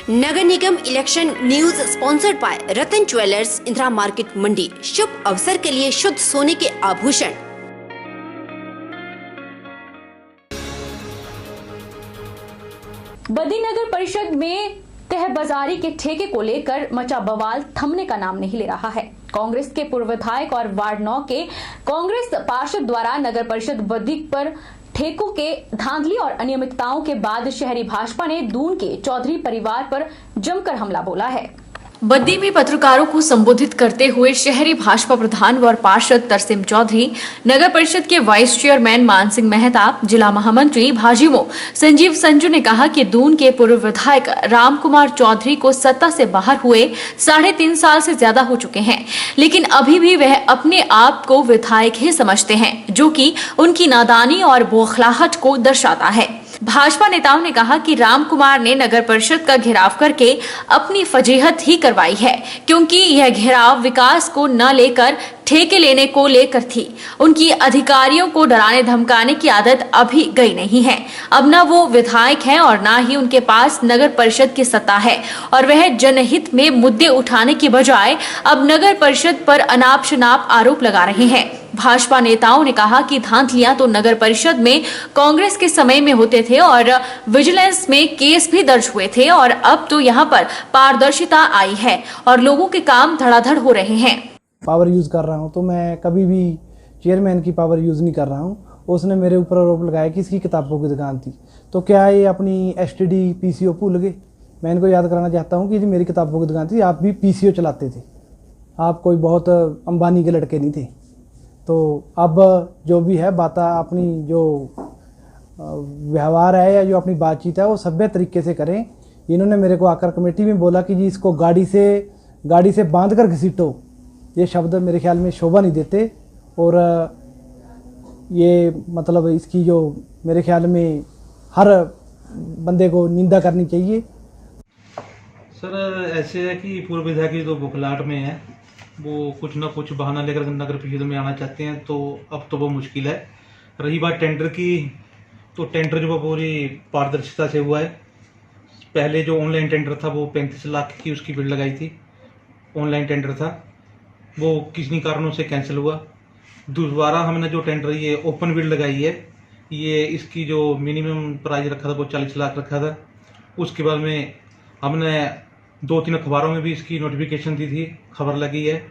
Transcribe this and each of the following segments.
नगर निगम election news sponsored by Ratan jewellers, Indira market, Mandi. शुभ अवसर के लिए शुद्ध सोने के आभूषण। बद्दी नगर परिषद में तहबाजारी के ठेके को लेकर मचा बवाल थमने का नाम नहीं ले रहा है। कांग्रेस के पूर्व विधायक और वार्ड 9 के कांग्रेस पार्षद द्वारा नगर परिषद बद्दी पर ठेकों के धांधली और अनियमितताओं के बाद शहरी भाजपा ने दून के चौधरी परिवार पर जमकर हमला बोला है। बद्दी में पत्रकारों को संबोधित करते हुए शहरी भाजपा प्रधान व पार्षद तरसेम चौधरी, नगर परिषद के वाइस चेयरमैन मान सिंह मेहता, जिला महामंत्री भाजीमो संजीव संजू ने कहा कि दून के पूर्व विधायक राम कुमार चौधरी को सत्ता से बाहर हुए 3.5 साल से ज्यादा हो चुके हैं, लेकिन अभी भी वह अपने आप को विधायक ही समझते हैं, जो कि उनकी नादानी और बौखलाहट को दर्शाता है। भाजपा नेताओं ने कहा कि राम कुमार ने नगर परिषद का घेराव करके अपनी फजीहत ही करवाई है, क्योंकि यह घेराव विकास को न लेकर ठेके लेने को लेकर थी। उनकी अधिकारियों को डराने धमकाने की आदत अभी गई नहीं है। अब न वो विधायक हैं और न ही उनके पास नगर परिषद की सत्ता है, और वह जनहित में मुद्दे उठाने की बजाय अब नगर परिषद पर अनाप शनाप आरोप लगा रहे हैं। भाजपा नेताओं ने कहा कि धांधलियां तो नगर परिषद में कांग्रेस के समय में होते थे और विजिलेंस में केस भी दर्ज हुए थे, और अब तो यहां पर पारदर्शिता आई है और लोगों के काम धड़ाधड़ हो रहे हैं। पावर यूज़ कर रहा हूं तो मैं कभी भी चेयरमैन की पावर यूज़ नहीं कर रहा हूं। उसने मेरे ऊपर आरोप लगाया कि इसकी किताबों की दुकान थी, तो क्या ये अपनी एसटीडी पीसीओ भूल गए? मैं इनको याद कराना चाहता हूं कि जी मेरी किताबों की दुकान थी, आप भी पीसीओ चलाते थे, आप कोई बहुत अंबानी के लड़के नहीं थे। तो अब जो भी है बात, अपनी जो व्यवहार है या जो अपनी बातचीत है वो सभ्य तरीके से करें। इन्होंने मेरे को आकर कमेटी में बोला कि जी इसको गाड़ी से बांध कर घसीटो। ये शब्द मेरे ख्याल में शोभा नहीं देते, और ये मतलब इसकी जो मेरे ख्याल में हर बंदे को निंदा करनी चाहिए। सर ऐसे है कि पूर्व विधायक की तो बुखलाहट में है, वो कुछ ना कुछ बहाना लेकर नगर परिषद में आना चाहते हैं, तो अब तो वो मुश्किल है। रही बात टेंडर की, तो टेंडर जो पूरी पारदर्शिता से हुआ है। पहले जो ऑनलाइन टेंडर था वो 35 लाख की उसकी बिल लगाई थी, ऑनलाइन टेंडर था, वो किसी कारणों से कैंसिल हुआ। दोबारा हमने जो टेंडर ये ओपन बिल लगाई है, ये इसकी जो मिनिमम प्राइस रखा था वो 40 लाख रखा था। उसके बाद में हमने 2-3 अखबारों में भी इसकी नोटिफिकेशन दी थी, खबर लगी है।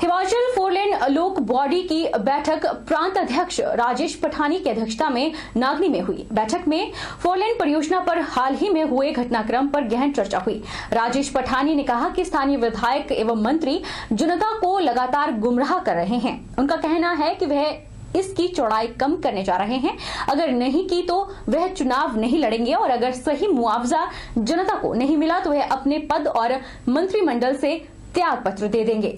हिमाचल 4 लेन लोक बॉडी की बैठक प्रांत अध्यक्ष राजेश पठानी की अध्यक्षता में नागनी में हुई। बैठक में 4 लेन परियोजना पर हाल ही में हुए घटनाक्रम पर गहन चर्चा हुई। राजेश पठानी ने कहा कि स्थानीय विधायक एवं मंत्री जनता को लगातार गुमराह कर रहे हैं। उनका कहना है कि वह इसकी चौड़ाई कम करने जा रहे हैं। अगर नहीं की तो वह चुनाव नहीं लड़ेंगे, और अगर सही मुआवजा जनता को नहीं मिला तो वह अपने पद और मंत्रिमंडल से त्याग पत्र दे देंगे।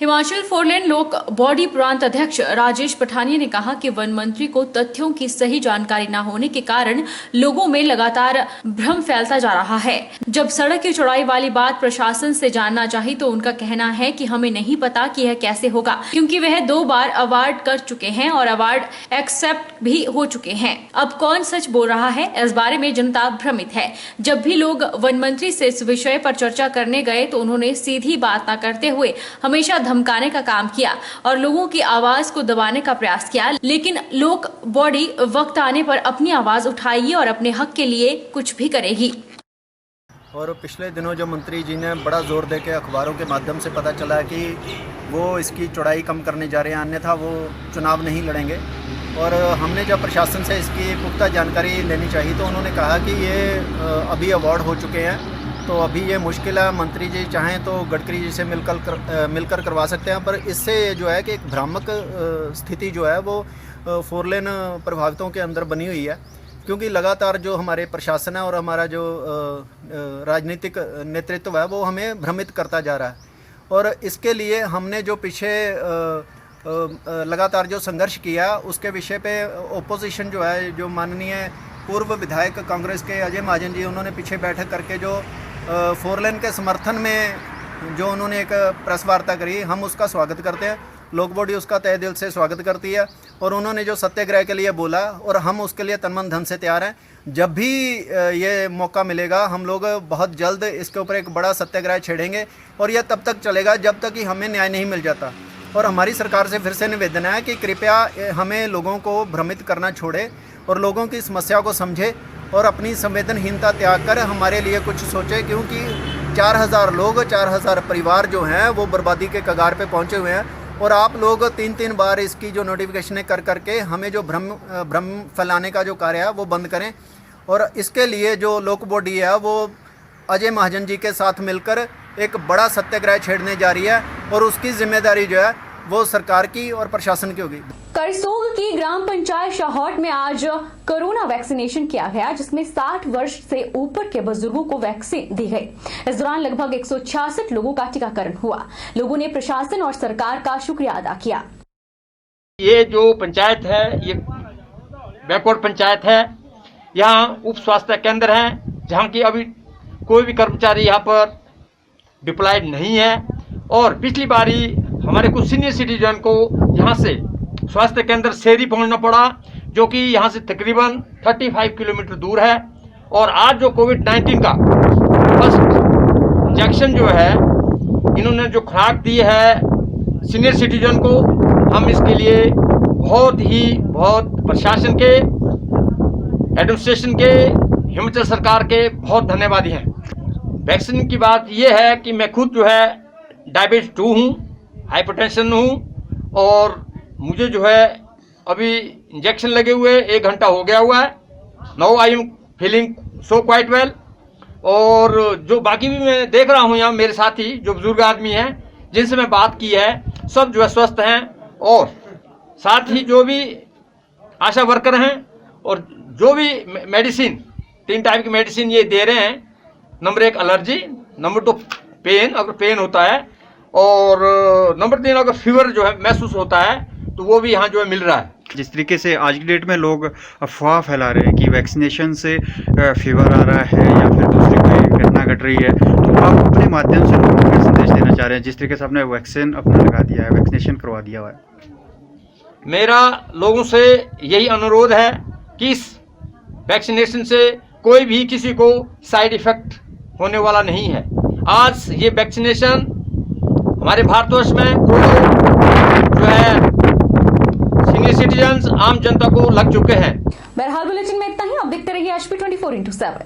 हिमाचल 4 लेन लोक बॉडी प्रांत अध्यक्ष राजेश पठानिया ने कहा कि वन मंत्री को तथ्यों की सही जानकारी न होने के कारण लोगों में लगातार भ्रम फैलता जा रहा है। जब सड़क की चौड़ाई वाली बात प्रशासन से जानना चाहिए तो उनका कहना है कि हमें नहीं पता कि यह कैसे होगा, क्योंकि वह 2 बार अवार्ड कर चुके हैं और अवार्ड एक्सेप्ट भी हो चुके हैं। अब कौन सच बोल रहा है, इस बारे में जनता भ्रमित है। जब भी लोग वन मंत्री से इस विषय पर चर्चा करने गए तो उन्होंने सीधी बात न करते हुए हमेशा धमकाने का काम किया और लोगों की आवाज को दबाने का प्रयास किया। लेकिन लोक बॉडी वक्त आने पर अपनी आवाज उठाएगी और अपने हक के लिए कुछ भी करेगी। और पिछले दिनों जो मंत्री जी ने बड़ा जोर देके अखबारों के माध्यम से पता चला कि वो इसकी चौड़ाई कम करने जा रहे हैं, अन्यथा वो चुनाव नहीं लड़ेंगे। और हमने जब प्रशासन से इसकी पुख्ता जानकारी लेनी चाहिए तो उन्होंने कहा कि ये अभी अवार्ड हो चुके हैं, तो अभी ये मुश्किल है। मंत्री जी चाहें तो गडकरी जी से मिलकर करवा सकते हैं, पर इससे जो है कि एक भ्रामक स्थिति जो है वो 4 लेन प्रभावितों के अंदर बनी हुई है, क्योंकि लगातार जो हमारे प्रशासन है और हमारा जो राजनीतिक नेतृत्व है वो हमें भ्रमित करता जा रहा है। और इसके लिए हमने जो पीछे लगातार जो संघर्ष किया उसके विषय पे ओपोजिशन जो है, जो माननीय पूर्व विधायक कांग्रेस के अजय महाजन जी, उन्होंने पीछे बैठक करके जो 4 लेन के समर्थन में जो उन्होंने एक प्रेस वार्ता करी, हम उसका स्वागत करते हैं। लोक बॉडी उसका तहे दिल से स्वागत करती है। और उन्होंने जो सत्याग्रह के लिए बोला और हम उसके लिए तन मन धन से तैयार हैं। जब भी ये मौका मिलेगा हम लोग बहुत जल्द इसके ऊपर एक बड़ा सत्याग्रह छेड़ेंगे और यह तब तक चलेगा जब तक कि हमें न्याय नहीं मिल जाता। और हमारी सरकार से फिर से निवेदन है कि कृपया हमें लोगों को भ्रमित करना छोड़े और लोगों की समस्या को समझे और अपनी संवेदनहीनता त्याग कर हमारे लिए कुछ सोचे, क्योंकि 4000 लोग 4000 परिवार जो हैं वो बर्बादी के कगार पे पहुंचे हुए हैं। और आप लोग 3-3 बार इसकी जो नोटिफिकेशन कर करके हमें जो भ्रम फैलाने का जो कार्य है वो बंद करें। और इसके लिए जो लोक बॉडी है वो अजय महाजन जी के साथ मिलकर एक बड़ा सत्याग्रह छेड़ने जा रही है और उसकी जिम्मेदारी जो है वो सरकार की और प्रशासन की होगी। करसोग की ग्राम पंचायत शाहौट में आज कोरोना वैक्सीनेशन किया गया, जिसमें 60 वर्ष से ऊपर के बुजुर्गों को वैक्सीन दी गई। इस दौरान लगभग 166 लोगों का टीकाकरण हुआ। लोगों ने प्रशासन और सरकार का शुक्रिया अदा किया। ये जो पंचायत है ये बैकवर्ड पंचायत है। यहाँ उप स्वास्थ्य केंद्र है जहाँ की अभी कोई भी कर्मचारी यहाँ पर डिप्लॉयड नहीं है। और पिछली बारी हमारे कुछ सीनियर सिटीजन को यहाँ से स्वास्थ्य केंद्र सेरी पहुंचना पड़ा, जो कि यहाँ से तकरीबन 35 किलोमीटर दूर है। और आज जो कोविड-19 का फर्स्ट इंजेक्शन जो है इन्होंने जो खुराक दी है सीनियर सिटीजन को, हम इसके लिए बहुत प्रशासन के, एडमिनिस्ट्रेशन के, हिमाचल सरकार के बहुत धन्यवादी हैं। वैक्सीन की बात यह है कि मैं खुद जो है डायबिटीज 2 हूँ, हाइपरटेंशन हूँ और मुझे जो है अभी इंजेक्शन लगे हुए 1 घंटा हो गया हुआ है। Now I am feeling so quite well. और जो बाकी भी मैं देख रहा हूँ यहाँ मेरे साथी जो बुजुर्ग आदमी हैं जिनसे मैं बात की है, सब जो है स्वस्थ हैं। और साथ ही जो भी आशा वर्कर हैं और जो भी मेडिसिन 3 टाइप की मेडिसिन ये दे रहे हैं। नंबर 1 एलर्जी, नंबर 2 पेन अगर पेन होता है, और नंबर 3 अगर फीवर जो है महसूस होता है तो वो भी यहाँ जो है मिल रहा है। जिस तरीके से आज की डेट में लोग अफवाह फैला रहे हैं कि वैक्सीनेशन से फीवर आ रहा है या फिर दूसरी कोई घटना घट रही है, तो आप अपने माध्यम से लोगों को संदेश देना चाह रहे हैं जिस तरीके से आपने वैक्सीन अपना लगा दिया है, वैक्सीनेशन करवा दिया हुआ है? मेरा लोगों से यही अनुरोध है कि इस वैक्सीनेशन से कोई भी किसी को साइड इफेक्ट होने वाला नहीं है। आज ये वैक्सीनेशन हमारे भारतवर्ष में जो है सीनियर सिटीजन्स, आम जनता को लग चुके हैं। बहरहाल बुलेटिन में इतना ही। आप देखते रहिए HP 24/7।